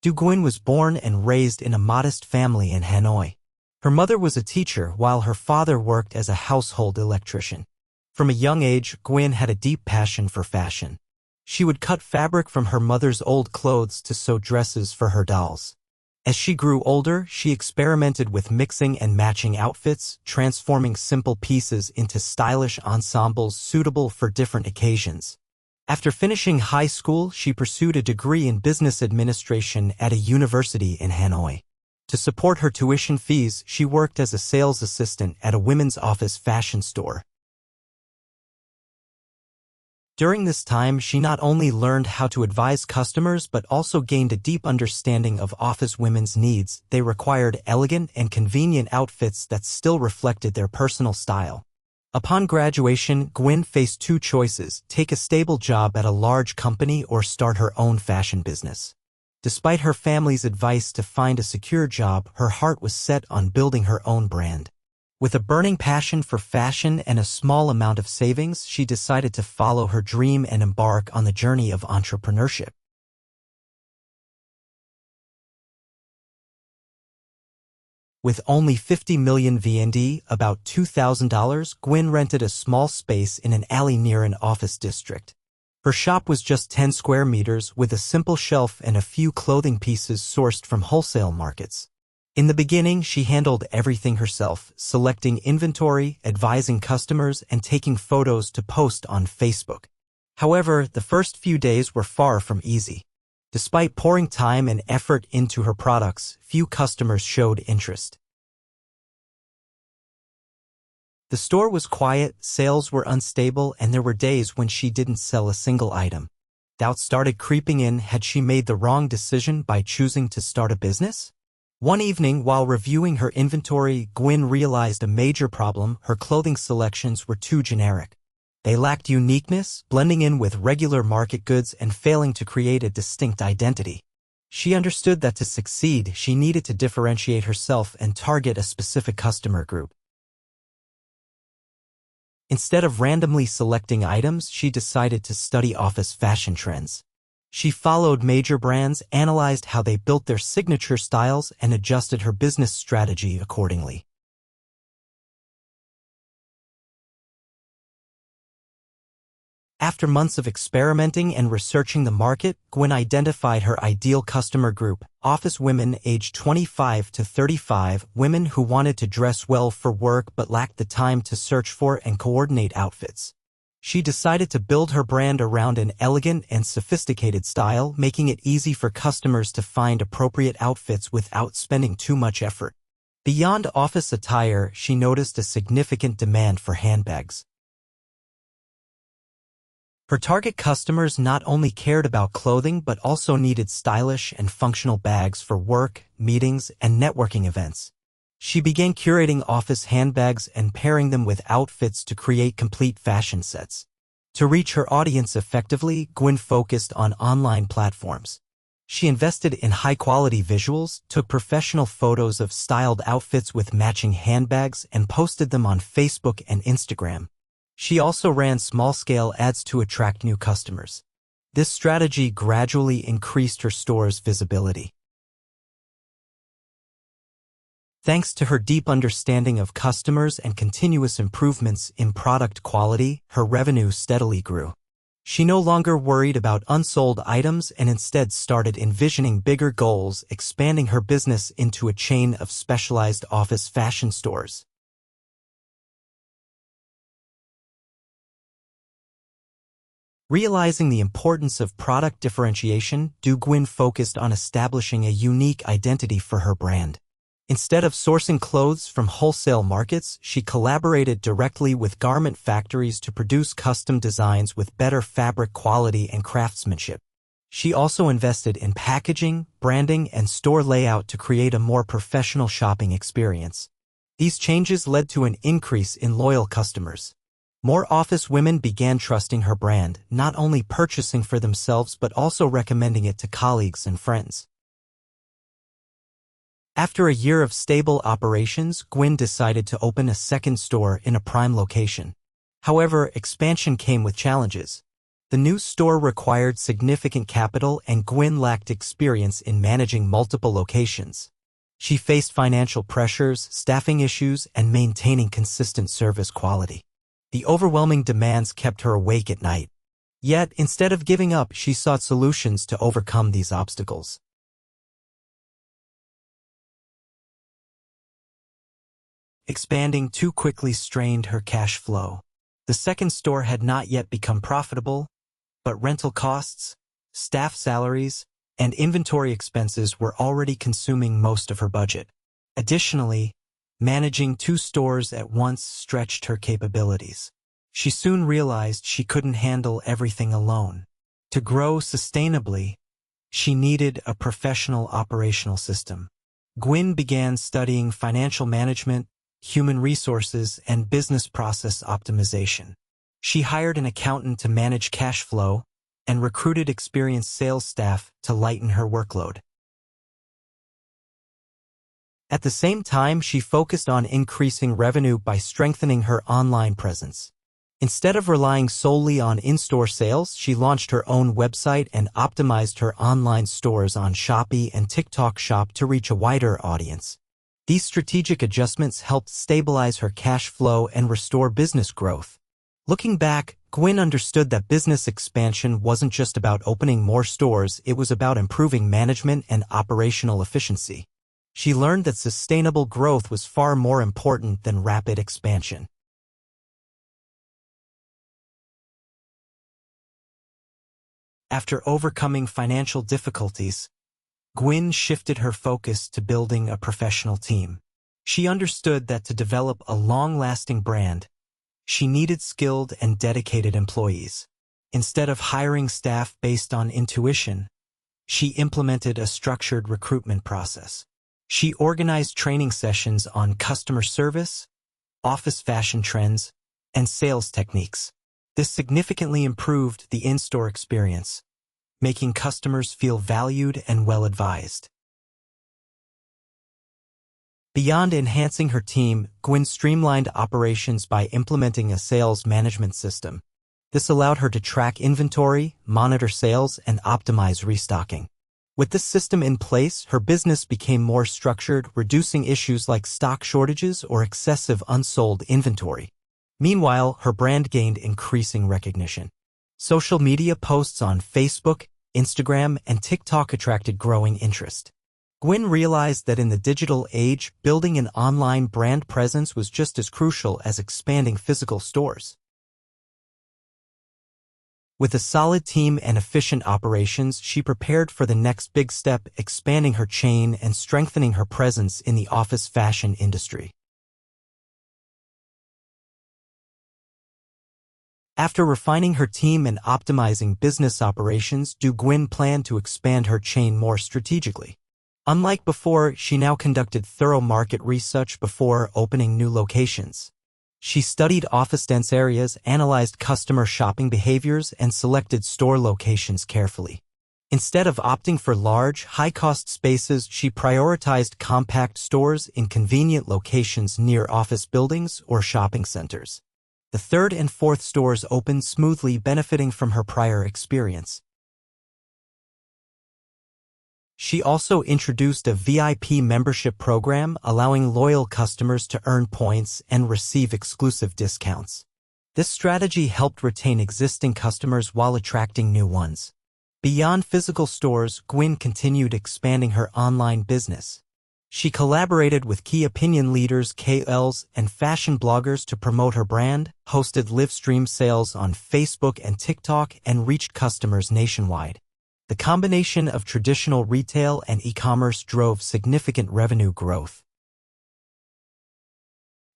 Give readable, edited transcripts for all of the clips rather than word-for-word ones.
Du Nguyen was born and raised in a modest family in Hanoi. Her mother was a teacher while her father worked as a household electrician. From a young age, Nguyen had a deep passion for fashion. She would cut fabric from her mother's old clothes to sew dresses for her dolls. As she grew older, she experimented with mixing and matching outfits, transforming simple pieces into stylish ensembles suitable for different occasions. After finishing high school, she pursued a degree in business administration at a university in Hanoi. To support her tuition fees, she worked as a sales assistant at a women's office fashion store. During this time, she not only learned how to advise customers but also gained a deep understanding of office women's needs. They required elegant and convenient outfits that still reflected their personal style. Upon graduation, Nguyen faced two choices: take a stable job at a large company or start her own fashion business. Despite her family's advice to find a secure job, her heart was set on building her own brand. With a burning passion for fashion and a small amount of savings, she decided to follow her dream and embark on the journey of entrepreneurship. With only 50 million VND, about $2,000, Nguyen rented a small space in an alley near an office district. Her shop was just 10 square meters with a simple shelf and a few clothing pieces sourced from wholesale markets. In the beginning, she handled everything herself, selecting inventory, advising customers, and taking photos to post on Facebook. However, the first few days were far from easy. Despite pouring time and effort into her products, few customers showed interest. The store was quiet, sales were unstable, and there were days when she didn't sell a single item. Doubts started creeping in. Had she made the wrong decision by choosing to start a business? One evening, while reviewing her inventory, Nguyen realized a major problem: her clothing selections were too generic. They lacked uniqueness, blending in with regular market goods and failing to create a distinct identity. She understood that to succeed, she needed to differentiate herself and target a specific customer group. Instead of randomly selecting items, she decided to study office fashion trends. She followed major brands, analyzed how they built their signature styles, and adjusted her business strategy accordingly. After months of experimenting and researching the market, Nguyen identified her ideal customer group: office women aged 25 to 35, women who wanted to dress well for work but lacked the time to search for and coordinate outfits. She decided to build her brand around an elegant and sophisticated style, making it easy for customers to find appropriate outfits without spending too much effort. Beyond office attire, she noticed a significant demand for handbags. Her target customers not only cared about clothing but also needed stylish and functional bags for work, meetings, and networking events. She began curating office handbags and pairing them with outfits to create complete fashion sets. To reach her audience effectively, Nguyen focused on online platforms. She invested in high-quality visuals, took professional photos of styled outfits with matching handbags, and posted them on Facebook and Instagram. She also ran small-scale ads to attract new customers. This strategy gradually increased her store's visibility. Thanks to her deep understanding of customers and continuous improvements in product quality, her revenue steadily grew. She no longer worried about unsold items and instead started envisioning bigger goals, expanding her business into a chain of specialized office fashion stores. Realizing the importance of product differentiation, Du Nguyen focused on establishing a unique identity for her brand. Instead of sourcing clothes from wholesale markets, she collaborated directly with garment factories to produce custom designs with better fabric quality and craftsmanship. She also invested in packaging, branding, and store layout to create a more professional shopping experience. These changes led to an increase in loyal customers. More office women began trusting her brand, not only purchasing for themselves but also recommending it to colleagues and friends. After a year of stable operations, Nguyen decided to open a second store in a prime location. However, expansion came with challenges. The new store required significant capital and Gwen lacked experience in managing multiple locations. She faced financial pressures, staffing issues, and maintaining consistent service quality. The overwhelming demands kept her awake at night. Yet, instead of giving up, she sought solutions to overcome these obstacles. Expanding too quickly strained her cash flow. The second store had not yet become profitable, but rental costs, staff salaries, and inventory expenses were already consuming most of her budget. Additionally, managing 2 stores at once stretched her capabilities. She soon realized she couldn't handle everything alone. To grow sustainably, she needed a professional operational system. Gwen began studying financial management, human resources, and business process optimization. She hired an accountant to manage cash flow and recruited experienced sales staff to lighten her workload. At the same time, she focused on increasing revenue by strengthening her online presence. Instead of relying solely on in-store sales, she launched her own website and optimized her online stores on Shopee and TikTok Shop to reach a wider audience. These strategic adjustments helped stabilize her cash flow and restore business growth. Looking back, Gwen understood that business expansion wasn't just about opening more stores, it was about improving management and operational efficiency. She learned that sustainable growth was far more important than rapid expansion. After overcoming financial difficulties, Gwen shifted her focus to building a professional team. She understood that to develop a long-lasting brand, she needed skilled and dedicated employees. Instead of hiring staff based on intuition, she implemented a structured recruitment process. She organized training sessions on customer service, office fashion trends, and sales techniques. This significantly improved the in-store experience, making customers feel valued and well-advised. Beyond enhancing her team, Gwen streamlined operations by implementing a sales management system. This allowed her to track inventory, monitor sales, and optimize restocking. With this system in place, her business became more structured, reducing issues like stock shortages or excessive unsold inventory. Meanwhile, her brand gained increasing recognition. Social media posts on Facebook, Instagram, and TikTok attracted growing interest. Gwen realized that in the digital age, building an online brand presence was just as crucial as expanding physical stores. With a solid team and efficient operations, she prepared for the next big step, expanding her chain and strengthening her presence in the office fashion industry. After refining her team and optimizing business operations, Gwen planned to expand her chain more strategically. Unlike before, she now conducted thorough market research before opening new locations. She studied office dense areas, analyzed customer shopping behaviors, and selected store locations carefully. Instead of opting for large, high-cost spaces, she prioritized compact stores in convenient locations near office buildings or shopping centers. The third and fourth stores opened smoothly, benefiting from her prior experience. She also introduced a VIP membership program, allowing loyal customers to earn points and receive exclusive discounts. This strategy helped retain existing customers while attracting new ones. Beyond physical stores, Gwen continued expanding her online business. She collaborated with key opinion leaders, KOLs, and fashion bloggers to promote her brand, hosted live stream sales on Facebook and TikTok, and reached customers nationwide. The combination of traditional retail and e-commerce drove significant revenue growth.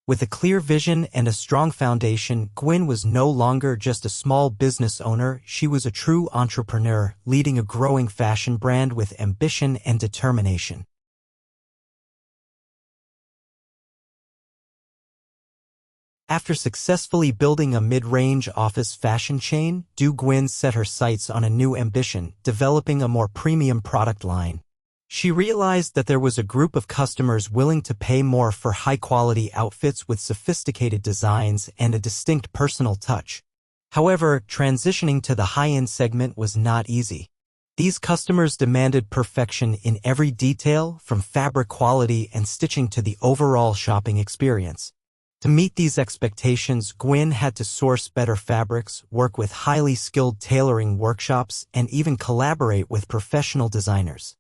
With a clear vision and a strong foundation, Gwen was no longer just a small business owner, she was a true entrepreneur, leading a growing fashion brand with ambition and determination. After successfully building a mid-range office fashion chain, Gwen set her sights on a new ambition, developing a more premium product line. She realized that there was a group of customers willing to pay more for high-quality outfits with sophisticated designs and a distinct personal touch. However, transitioning to the high-end segment was not easy. These customers demanded perfection in every detail, from fabric quality and stitching to the overall shopping experience. To meet these expectations, Gwyn had to source better fabrics, work with highly skilled tailoring workshops, and even collaborate with professional designers.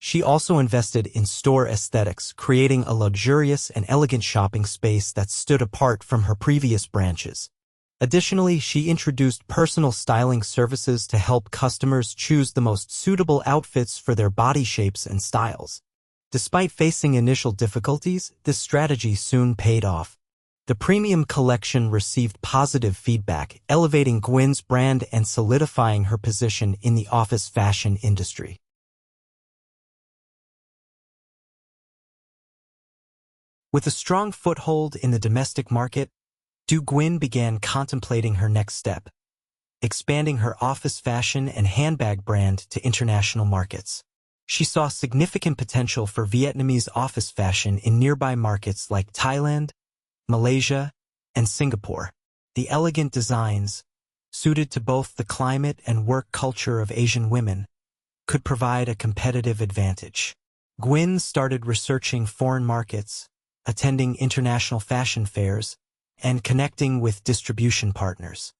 She also invested in store aesthetics, creating a luxurious and elegant shopping space that stood apart from her previous branches. Additionally, she introduced personal styling services to help customers choose the most suitable outfits for their body shapes and styles. Despite facing initial difficulties, this strategy soon paid off. The premium collection received positive feedback, elevating Gwyn's brand and solidifying her position in the office fashion industry. With a strong foothold in the domestic market, Gwyn began contemplating her next step, expanding her office fashion and handbag brand to international markets. She saw significant potential for Vietnamese office fashion in nearby markets like Thailand, Malaysia, and Singapore. The elegant designs, suited to both the climate and work culture of Asian women, could provide a competitive advantage. Gwyn started researching foreign markets, attending international fashion fairs, and connecting with distribution partners.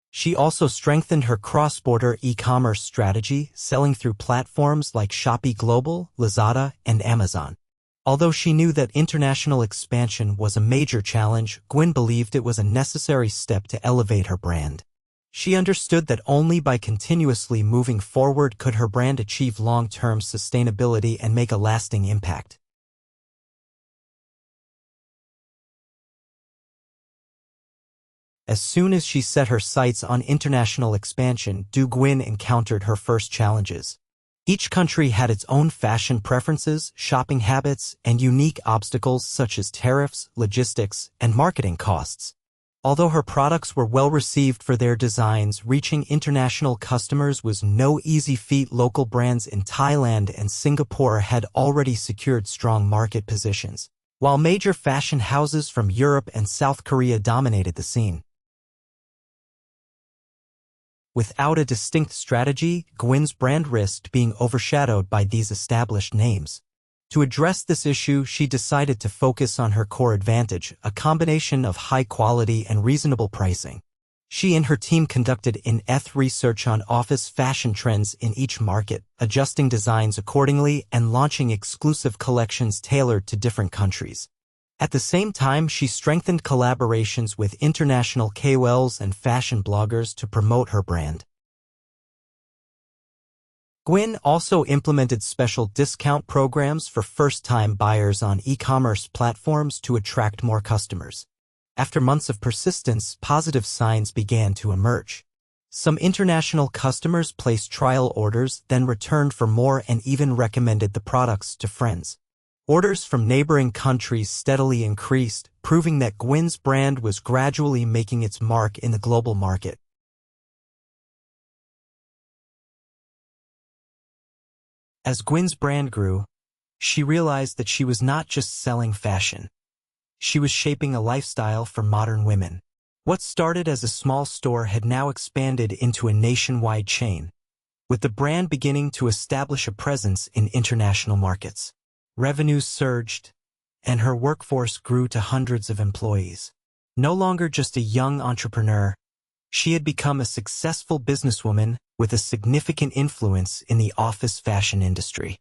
She also strengthened her cross-border e-commerce strategy, selling through platforms like Shopee Global, Lazada, and Amazon. Although she knew that international expansion was a major challenge, Gwyn believed it was a necessary step to elevate her brand. She understood that only by continuously moving forward could her brand achieve long-term sustainability and make a lasting impact. As soon as she set her sights on international expansion, Gwyn encountered her first challenges. Each country had its own fashion preferences, shopping habits, and unique obstacles such as tariffs, logistics, and marketing costs. Although her products were well received for their designs, reaching international customers was no easy feat. Local brands in Thailand and Singapore had already secured strong market positions, while major fashion houses from Europe and South Korea dominated the scene. Without a distinct strategy, Gwyn's brand risked being overshadowed by these established names. To address this issue, she decided to focus on her core advantage, a combination of high quality and reasonable pricing. She and her team conducted in-depth research on office fashion trends in each market, adjusting designs accordingly and launching exclusive collections tailored to different countries. At the same time, she strengthened collaborations with international KOLs and fashion bloggers to promote her brand. Gwyn also implemented special discount programs for first-time buyers on e-commerce platforms to attract more customers. After months of persistence, positive signs began to emerge. Some international customers placed trial orders, then returned for more and even recommended the products to friends. Orders from neighboring countries steadily increased, proving that Gwyn's brand was gradually making its mark in the global market. As Gwyn's brand grew, she realized that she was not just selling fashion. She was shaping a lifestyle for modern women. What started as a small store had now expanded into a nationwide chain, with the brand beginning to establish a presence in international markets. Revenues surged, and her workforce grew to hundreds of employees. No longer just a young entrepreneur, she had become a successful businesswoman with a significant influence in the office fashion industry.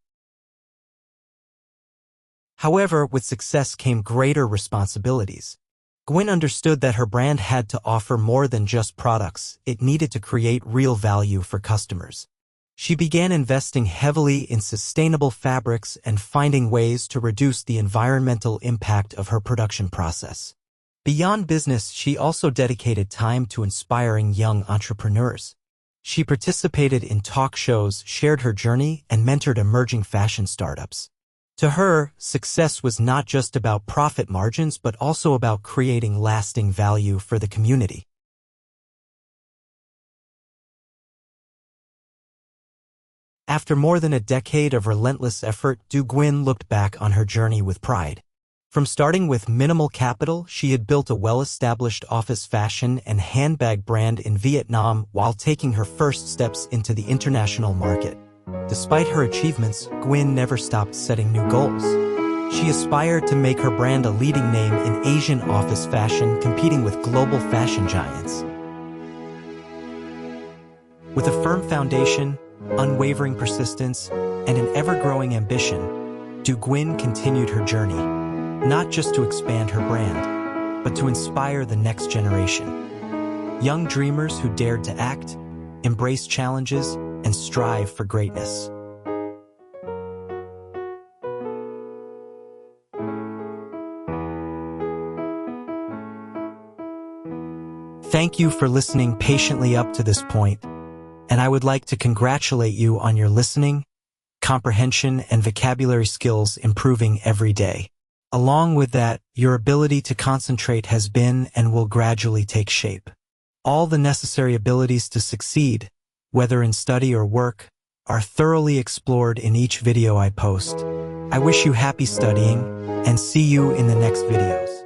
However, with success came greater responsibilities. Gwyn understood that her brand had to offer more than just products. It needed to create real value for customers. She began investing heavily in sustainable fabrics and finding ways to reduce the environmental impact of her production process. Beyond business, she also dedicated time to inspiring young entrepreneurs. She participated in talk shows, shared her journey, and mentored emerging fashion startups. To her, success was not just about profit margins but also about creating lasting value for the community. After more than a decade of relentless effort, Gwyn looked back on her journey with pride. From starting with minimal capital, she had built a well-established office fashion and handbag brand in Vietnam while taking her first steps into the international market. Despite her achievements, Gwen never stopped setting new goals. She aspired to make her brand a leading name in Asian office fashion, competing with global fashion giants. With a firm foundation, unwavering persistence, and an ever-growing ambition, Du Nguyen continued her journey, not just to expand her brand, but to inspire the next generation. Young dreamers who dared to act, embrace challenges, and strive for greatness. Thank you for listening patiently up to this point, and I would like to congratulate you on your listening, comprehension, and vocabulary skills improving every day. Along with that, your ability to concentrate has been and will gradually take shape. All the necessary abilities to succeed, whether in study or work, are thoroughly explored in each video I post. I wish you happy studying, and see you in the next videos.